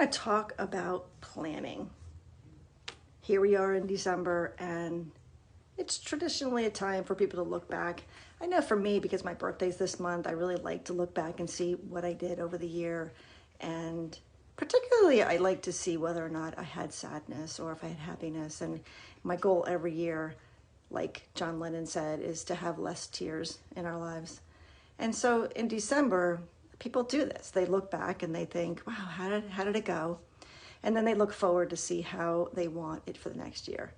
want to talk about planning. Here we are in December, and it's traditionally a time for people to look back. I know for me, because my birthday's this month, I really like to look back and see what I did over the year. And particularly, I like to see whether or not I had sadness or if I had happiness. And my goal every year, like John Lennon said, is to have less tears in our lives. And so in December, people do this. They look back and they think, wow, how did it go? And then they look forward to see how they want it for the next year.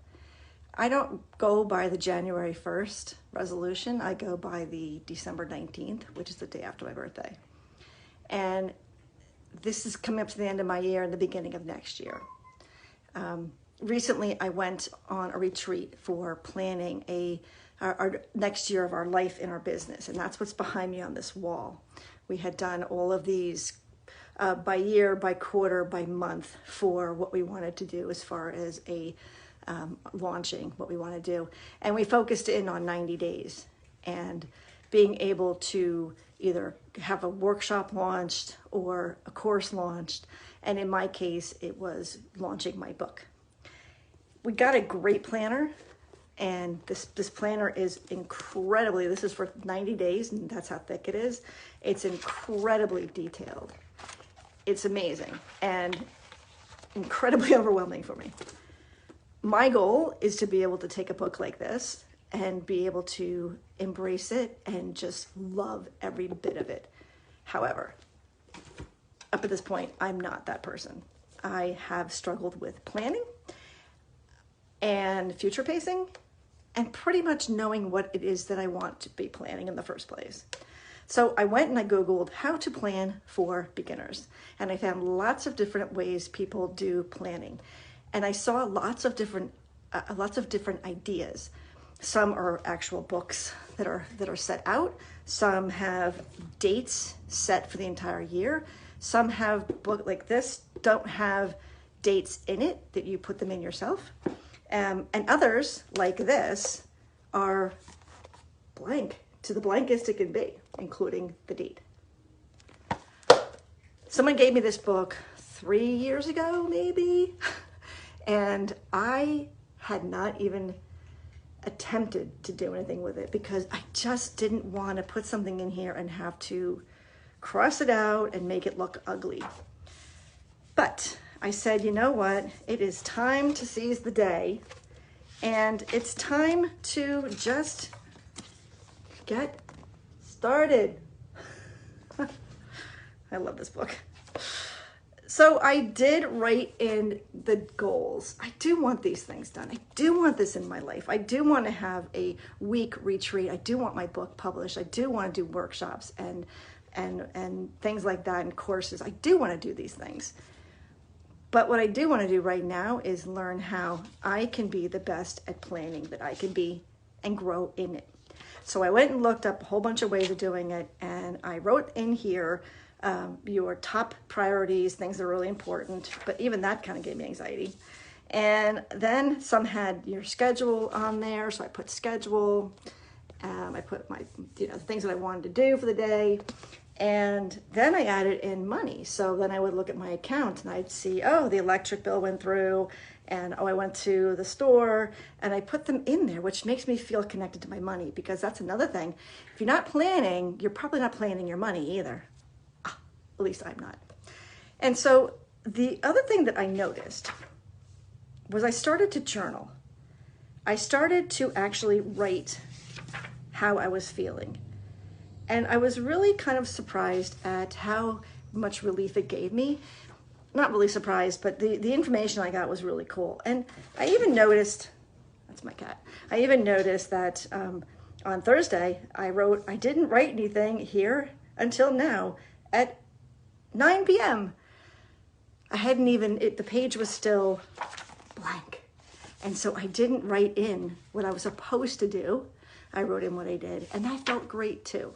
I don't go by the January 1st resolution. I go by the December 19th, which is the day after my birthday. And this is coming up to the end of my year and the beginning of next year. Recently, I went on a retreat for planning our next year of our life in our business. And that's what's behind me on this wall. We had done all of these by year, by quarter, by month for what we wanted to do as far as launching what we want to do. And we focused in on 90 days and being able to either have a workshop launched or a course launched. And in my case, it was launching my book. We got a great planner, and this planner is incredibly, this is for 90 days, and that's how thick it is. It's incredibly detailed. It's amazing and incredibly overwhelming for me. My goal is to be able to take a book like this and be able to embrace it and just love every bit of it. However, up at this point, I'm not that person. I have struggled with planning and future pacing and pretty much knowing what it is that I want to be planning in the first place. So I went and I Googled how to plan for beginners, and I found lots of different ways people do planning. And I saw lots of different ideas. Some are actual books that are set out. Some have dates set for the entire year. Some have book like this don't have dates in it that you put them in yourself. And others like this are blank to the blankest it can be, including the date. Someone gave me this book 3 years ago, maybe. And I had not even attempted to do anything with it because I just didn't want to put something in here and have to cross it out and make it look ugly. But I said, you know what? It is time to seize the day, and it's time to just get started. I love this book. So I did write in the goals. I do want these things done. I do want this in my life. I do want to have a week retreat. I do want my book published. I do want to do workshops and things like that and courses. I do want to do these things. But what I do want to do right now is learn how I can be the best at planning that I can be and grow in it. So I went and looked up a whole bunch of ways of doing it, and I wrote in here your top priorities, things that are really important, but even that kind of gave me anxiety. And then some had your schedule on there, so I put schedule, I put my things that I wanted to do for the day, and then I added in money. So then I would look at my account and I'd see, oh, the electric bill went through, and oh, I went to the store, and I put them in there, which makes me feel connected to my money, because that's another thing. If you're not planning, you're probably not planning your money either. At least I'm not. And so the other thing that I noticed was I started to journal. I started to actually write how I was feeling. And I was really kind of surprised at how much relief it gave me. Not really surprised, but the information I got was really cool. And I even noticed, that's my cat, I even noticed that on Thursday, I didn't write anything here until now at 9 p.m. I hadn't even, the page was still blank. And so I didn't write in what I was supposed to do. I wrote in what I did, and that felt great too.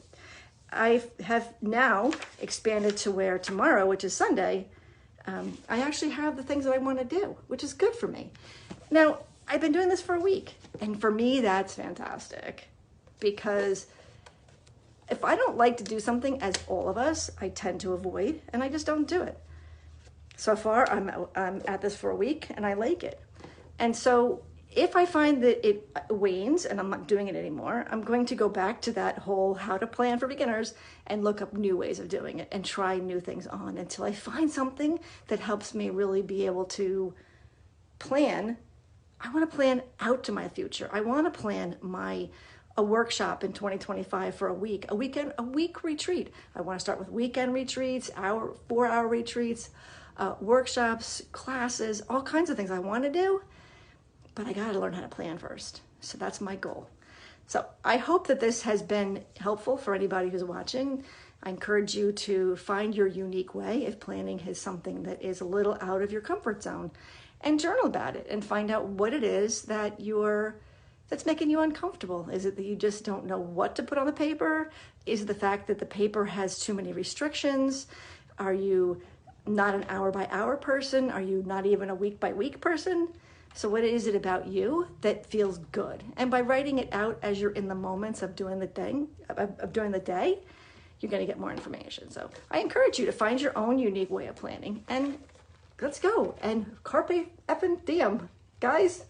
I have now expanded to where tomorrow, which is Sunday, I actually have the things that I want to do, which is good for me. Now, I've been doing this for a week, and for me, that's fantastic, because if I don't like to do something, as all of us, I tend to avoid, and I just don't do it. So far, I'm at this for a week and I like it. And so if I find that it wanes and I'm not doing it anymore, I'm going to go back to that whole how to plan for beginners and look up new ways of doing it and try new things on until I find something that helps me really be able to plan. I want to plan out to my future. I want to plan a workshop in 2025 for a week retreat. I want to start with weekend retreats, 4-hour retreats, workshops, classes, all kinds of things I want to do, but I got to learn how to plan first. So that's my goal. So I hope that this has been helpful for anybody who's watching. I encourage you to find your unique way if planning is something that is a little out of your comfort zone, and journal about it and find out what it is that's making you uncomfortable. Is it that you just don't know what to put on the paper? Is it the fact that the paper has too many restrictions? Are you not an hour by hour person? Are you not even a week by week person? So what is it about you that feels good? And by writing it out as you're in the moments of doing the thing, of doing the day, you're going to get more information. So I encourage you to find your own unique way of planning, and let's go. And carpe effing diem, guys.